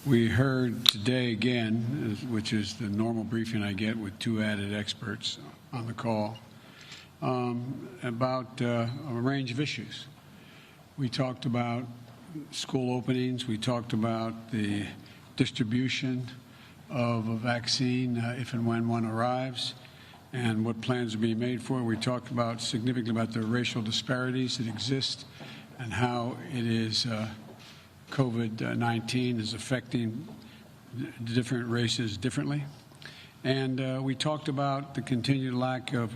We heard today again, which is the normal briefing I get with two added experts on the call, about a range of issues. We talked about school openings. We talked about the distribution of a vaccine if and when one arrives and what plans are being made for it. We talked about significantly about the racial disparities that exist and how it is COVID-19 is affecting different races differently. And we talked about the continued lack of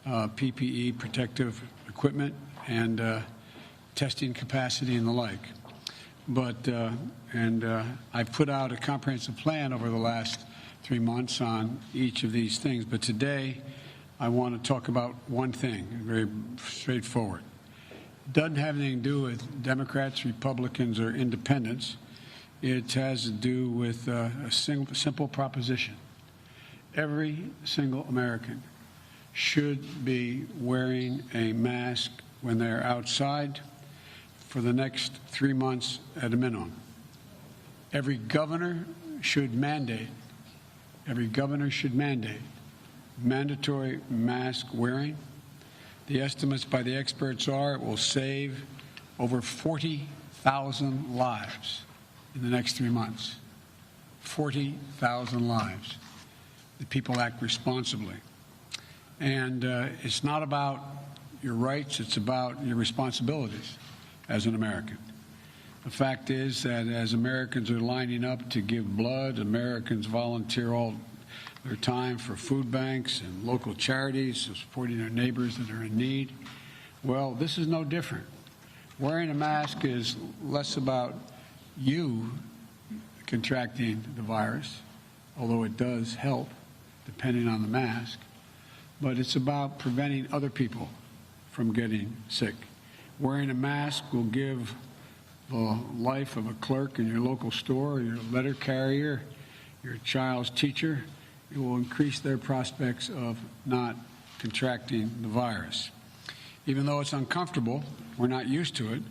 PPE, protective equipment, and testing capacity and the like. But, I've put out a comprehensive plan over the last 3 months on each of these things. But today, I want to talk about one thing, very straightforward. It doesn't have anything to do with Democrats, Republicans, or independents. It has to do with a simple proposition. Every single American should be wearing a mask when they're outside for the next 3 months at a minimum. Every governor should mandate mandatory mask wearing. The estimates by the experts are it will save over 40,000 lives in the next 3 months. 40,000 lives. The people act responsibly. And it's not about your rights, it's about your responsibilities as an American. The fact is that as Americans are lining up to give blood, Americans volunteer all their time for food banks and local charities, supporting their neighbors that are in need. Well, this is no different. Wearing a mask is less about you contracting the virus, although it does help depending on the mask, but it's about preventing other people from getting sick. Wearing a mask will give the life of a clerk in your local store, your letter carrier, your child's teacher. It will increase their prospects of not contracting the virus. Even though it's uncomfortable, we're not used to it,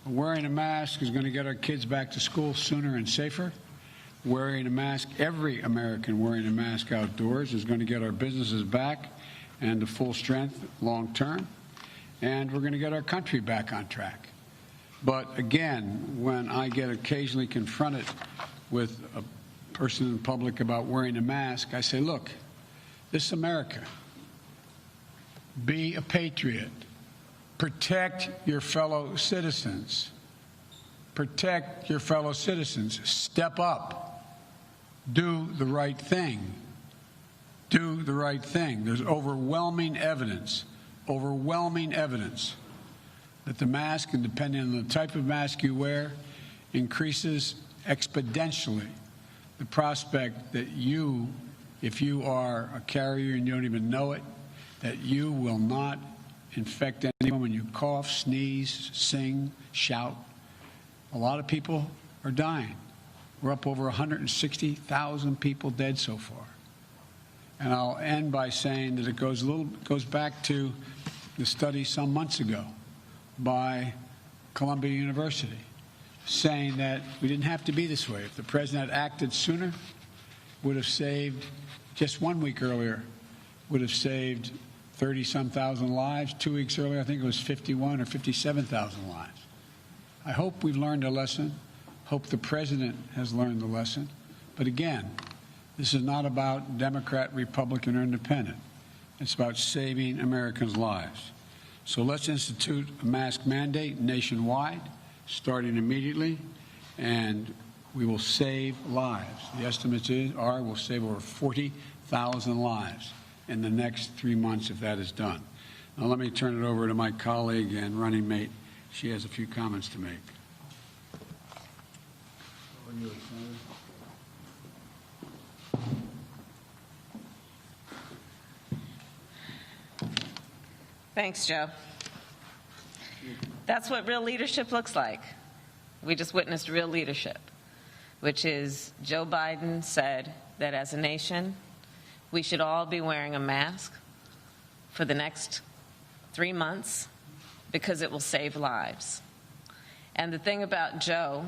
wearing a mask is going to get our kids back to school sooner and safer. Wearing a mask, every American wearing a mask outdoors is going to get our businesses back and to full strength long term. And we're going to get our country back on track. But again, when I get occasionally confronted with a person in public about wearing a mask, I say, look, this is America. Be a patriot. Protect your fellow citizens. Protect your fellow citizens. Step up. Do the right thing. Do the right thing. There's overwhelming evidence that the mask, and depending on the type of mask you wear, increases exponentially the prospect that you, if you are a carrier and you don't even know it, that you will not infect anyone when you cough, sneeze, sing, shout. A lot of people are dying. We're up over 160,000 people dead so far. And I'll end by saying that it goes back to the study some months ago by Columbia University, saying that we didn't have to be this way. If the president had acted sooner, would have saved, just 1 week earlier, would have saved 30-some thousand lives. 2 weeks earlier, I think it was 51 or 57,000 lives. I hope we've learned a lesson. Hope the president has learned the lesson. But again, this is not about Democrat, Republican, or Independent. It's about saving Americans' lives. So let's institute a mask mandate nationwide, starting immediately, and we will save lives. The estimates are we'll save over 40,000 lives in the next 3 months if that is done. Now let me turn it over to my colleague and running mate. She has a few comments to make. Thanks, Joe. That's what real leadership looks like. We just witnessed real leadership, which is Joe Biden said that as a nation, we should all be wearing a mask for the next 3 months because it will save lives. And the thing about Joe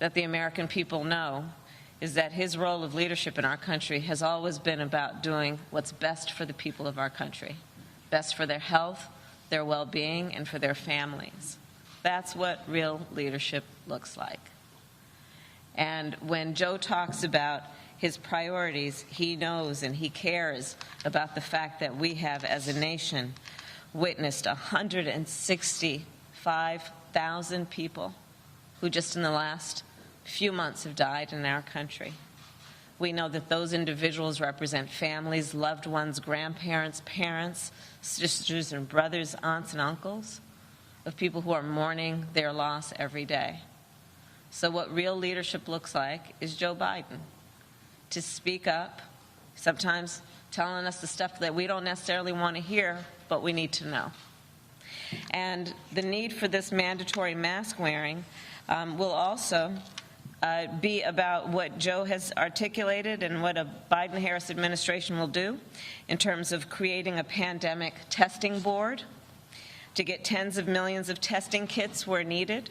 that the American people know is that his role of leadership in our country has always been about doing what's best for the people of our country, best for their health, their well-being, and for their families. That's what real leadership looks like. And when Joe talks about his priorities, he knows and he cares about the fact that we have, as a nation, witnessed 165,000 people who just in the last few months have died in our country. We know that those individuals represent families, loved ones, grandparents, parents, sisters and brothers, aunts and uncles of people who are mourning their loss every day. So what real leadership looks like is Joe Biden, to speak up, sometimes telling us the stuff that we don't necessarily want to hear, but we need to know. And the need for this mandatory mask wearing will also be about what Joe has articulated and what a Biden-Harris administration will do in terms of creating a pandemic testing board to get tens of millions of testing kits where needed,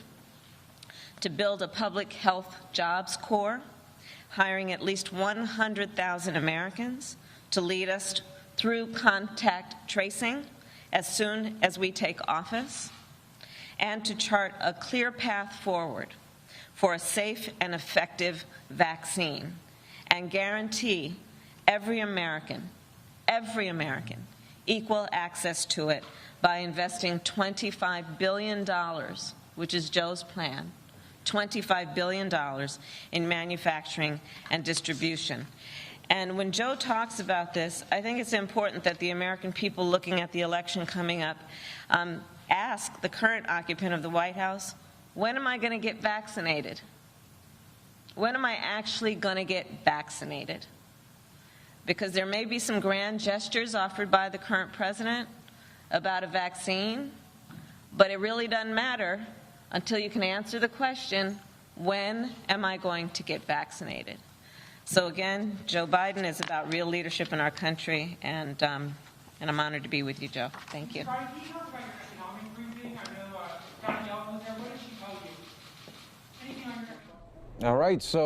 to build a public health jobs corps, hiring at least 100,000 Americans to lead us through contact tracing as soon as we take office, and to chart a clear path forward for a safe and effective vaccine and guarantee every American, equal access to it by investing $25 billion, which is Joe's plan, $25 billion in manufacturing and distribution. And when Joe talks about this, I think it's important that the American people looking at the election coming up ask the current occupant of the White House, when am I going to get vaccinated? When am I actually going to get vaccinated? Because there may be some grand gestures offered by the current president about a vaccine, but it really doesn't matter until you can answer the question, when am I going to get vaccinated? So again, Joe Biden is about real leadership in our country, and I'm honored to be with you, Joe. Thank you. Charade, can you talk about your economic briefing? I know Danielle was there. What did she tell you? Anything on your... All right, so